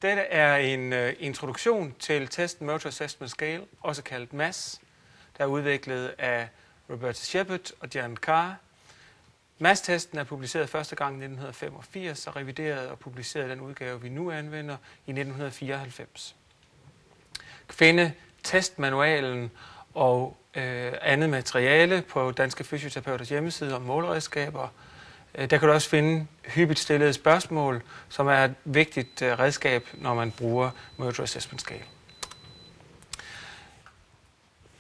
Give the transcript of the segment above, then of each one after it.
Dette er en introduktion til Test Motor Assessment Scale, også kaldet MASS, der er udviklet af Roberta Shepherd og Jan Carr. MASS-testen er publiceret første gang i 1985 og revideret og publiceret den udgave, vi nu anvender, i 1994. Finde testmanualen og andet materiale på Danske Fysioterapeuters hjemmeside om måleredskaber. Der kan du også finde hyppigt stillede spørgsmål, som er et vigtigt redskab, når man bruger Motor Assessment Scale.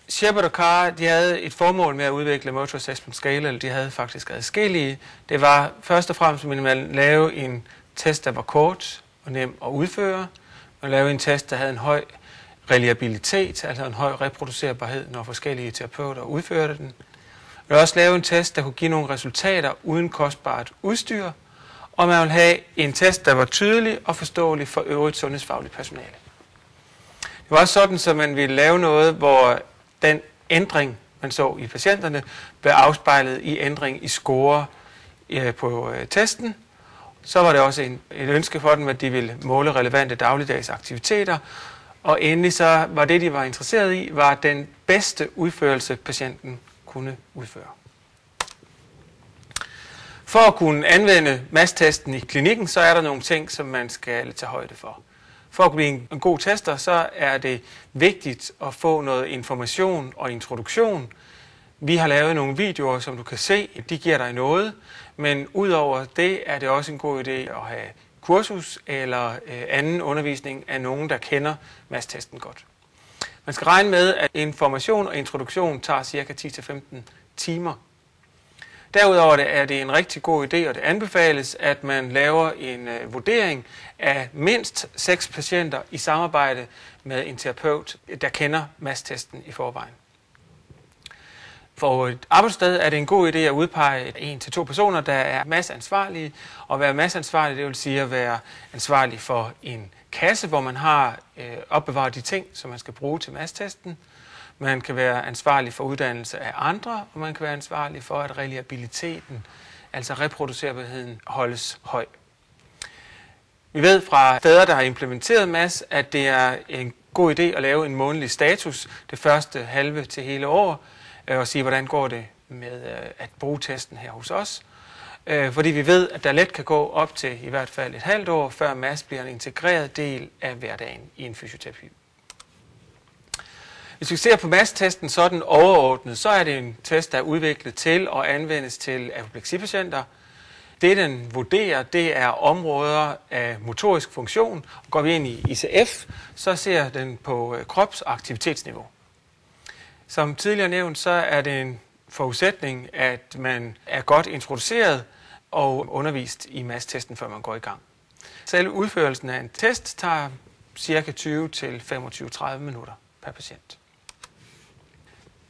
Shepherd og Carr, de havde et formål med at udvikle Motor Assessment Scale, eller de havde faktisk adskillige. Det var først og fremmest, at man lavede en test, der var kort og nem at udføre. Man lavede en test, der havde en høj reliabilitet, altså en høj reproducerbarhed, når forskellige terapeuter udførte den. Man ville også lave en test, der kunne give nogle resultater uden kostbart udstyr, og man ville have en test, der var tydelig og forståelig for øvrigt sundhedsfagligt personale. Det var også sådan, at man ville lave noget, hvor den ændring, man så i patienterne, blev afspejlet i ændring i score på testen. Så var det også et ønske for dem, at de ville måle relevante dagligdags aktiviteter, og endelig så var det, de var interesseret i, var den bedste udførelse, patienten kunne udføre. For at kunne anvende MASS-testen i klinikken, så er der nogle ting, som man skal tage højde for. For at blive en god tester, så er det vigtigt at få noget information og introduktion. Vi har lavet nogle videoer, som du kan se, de giver dig noget, men udover det er det også en god idé at have kursus eller anden undervisning af nogen, der kender MASS-testen godt. Man skal regne med, at information og introduktion tager ca. 10-15 timer. Derudover er det en rigtig god idé, og det anbefales, at man laver en vurdering af mindst 6 patienter i samarbejde med en terapeut, der kender MASS-testen i forvejen. For et arbejdssted er det en god idé at udpege 1-2 personer, der er MASS-ansvarlige. Og at være MASS-ansvarlig, det vil sige at være ansvarlig for en kasse, hvor man har opbevaret de ting, som man skal bruge til MASS-testen. Man kan være ansvarlig for uddannelse af andre, og man kan være ansvarlig for, at reliabiliteten, altså reproducerbarheden, holdes høj. Vi ved fra steder, der har implementeret MASS, at det er en god idé at lave en månedlig status det første halve til hele år, og sige, hvordan går det med at bruge testen her hos os. Fordi vi ved, at der let kan gå op til i hvert fald et halvt år, før MASS bliver en integreret del af hverdagen i en fysioterapi. Hvis vi ser på MASS-testen sådan overordnet, så er det en test, der er udviklet til og anvendes til apopleksipatienter. Det, den vurderer, det er områder af motorisk funktion. Går vi ind i ICF, så ser den på krops- og aktivitetsniveau. Som tidligere nævnt, så er det en forudsætning, at man er godt introduceret og undervist i MASS-testen, før man går i gang. Selve udførelsen af en test tager ca. 20-25-30 minutter per patient.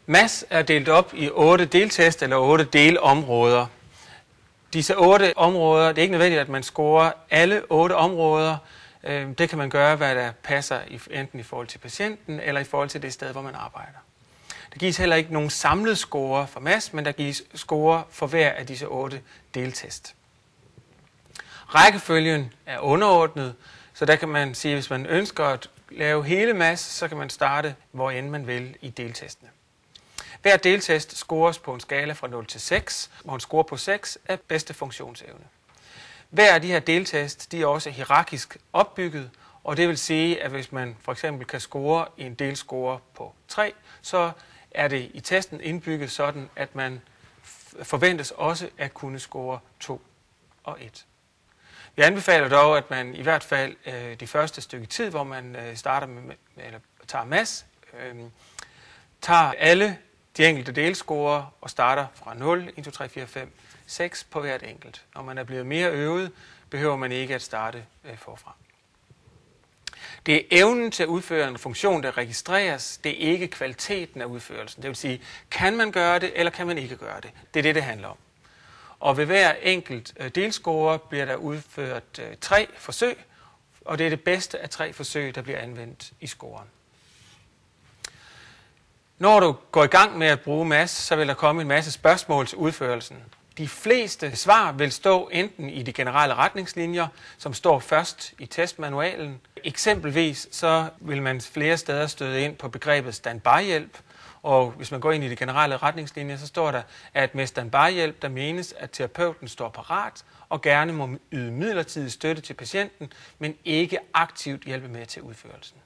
MASS er delt op i 8 deltest eller 8 delområder. Disse 8 områder, det er ikke nødvendigt, at man scorer alle 8 områder. Det kan man gøre, hvad der passer, enten i forhold til patienten eller i forhold til det sted, hvor man arbejder. Der gives heller ikke nogen samlet score for MASS, men der gives score for hver af disse 8 deltest. Rækkefølgen er underordnet, så der kan man sige, at hvis man ønsker at lave hele MASS, så kan man starte, hvor end man vil i deltestene. Hver deltest scores på en skala fra 0 til 6, hvor en score på 6 er bedste funktionsevne. Hver af de her deltest, de er også hierarkisk opbygget, og det vil sige, at hvis man for eksempel kan score en delscore på 3, så er det i testen indbygget sådan, at man forventes også at kunne score 2 og 1. Vi anbefaler dog, at man i hvert fald de første stykke tid, hvor man starter med, eller tager MASS, tager alle de enkelte delscorer og starter fra 0, 1, 2, 3, 4, 5, 6 på hvert enkelt. Når man er blevet mere øvet, behøver man ikke at starte forfra. Det er evnen til at udføre en funktion, der registreres. Det er ikke kvaliteten af udførelsen. Det vil sige, kan man gøre det, eller kan man ikke gøre det? Det er det, det handler om. Og ved hver enkelt delscore bliver der udført 3 forsøg, og det er det bedste af 3 forsøg, der bliver anvendt i scoren. Når du går i gang med at bruge MASS, så vil der komme en masse spørgsmål til udførelsen. De fleste svar vil stå enten i de generelle retningslinjer, som står først i testmanualen. Eksempelvis så vil man flere steder støde ind på begrebet standby-hjælp, og hvis man går ind i de generelle retningslinjer, så står der, at med standby-hjælp, der menes, at terapeuten står parat og gerne må yde midlertidig støtte til patienten, men ikke aktivt hjælpe med til udførelsen.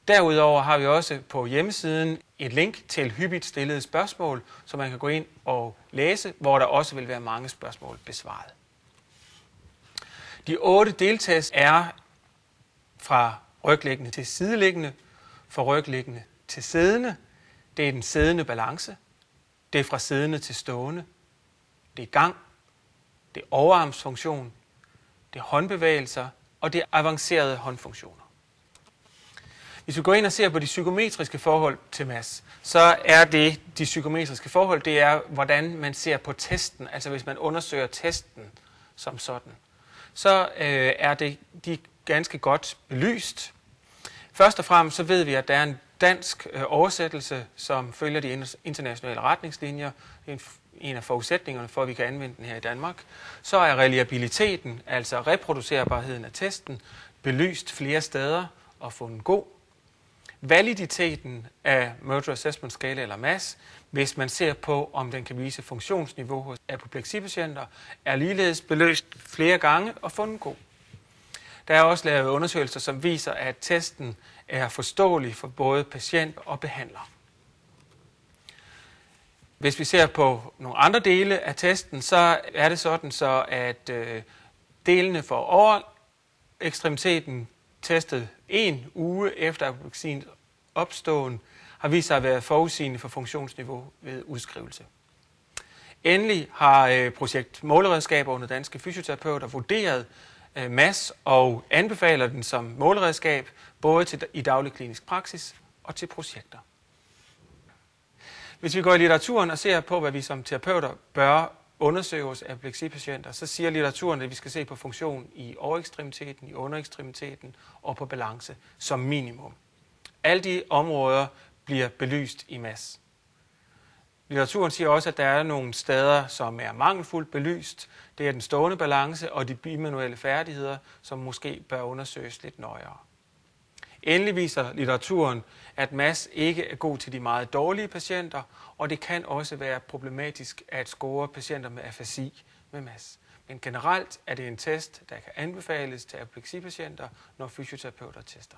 Derudover har vi også på hjemmesiden et link til hyppigt stillede spørgsmål, så man kan gå ind og læse, hvor der også vil være mange spørgsmål besvaret. De 8 deltest er fra rygliggende til sideliggende, fra rygliggende til siddende. Det er den siddende balance. Det er fra siddende til stående. Det er gang. Det er overarmsfunktion. Det er håndbevægelser. Og det er avancerede håndfunktioner. Hvis vi går ind og ser på de psykometriske forhold til MAS, så er det de psykometriske forhold, det er, hvordan man ser på testen, altså hvis man undersøger testen som sådan. Så er de ganske godt belyst. Først og fremmest så ved vi, at der er en dansk oversættelse, som følger de internationale retningslinjer. Det er en af forudsætningerne for, at vi kan anvende den her i Danmark. Så er reliabiliteten, altså reproducerbarheden af testen, belyst flere steder og fundet god. Validiteten af Motor Assessment Scale eller MAS, hvis man ser på, om den kan vise funktionsniveau hos apopleksipatienter, er ligeledes belyst flere gange og fundet god. Der er også lavet undersøgelser, som viser, at testen er forståelig for både patient og behandler. Hvis vi ser på nogle andre dele af testen, så er det sådan, så at delene for overekstremiteten testet 1 uge efter apopleksiens opståen har vist sig at være forudsigende for funktionsniveau ved udskrivelse. Endelig har projekt Måleredskaber under danske fysioterapeuter vurderet MAS og anbefaler den som måleredskab både i daglig klinisk praksis og til projekter. Hvis vi går i litteraturen og ser på, hvad vi som terapeuter bør undersøge hos apopleksipatienter, så siger litteraturen, at vi skal se på funktion i overekstremiteten, i underekstremiteten og på balance som minimum. Alle de områder bliver belyst i MAS. Litteraturen siger også, at der er nogle steder, som er mangelfuldt belyst. Det er den stående balance og de bimanuelle færdigheder, som måske bør undersøges lidt nøjere. Endelig viser litteraturen, at MAS ikke er god til de meget dårlige patienter, og det kan også være problematisk at score patienter med afasi med MAS. Men generelt er det en test, der kan anbefales til apopleksipatienter, når fysioterapeuter tester.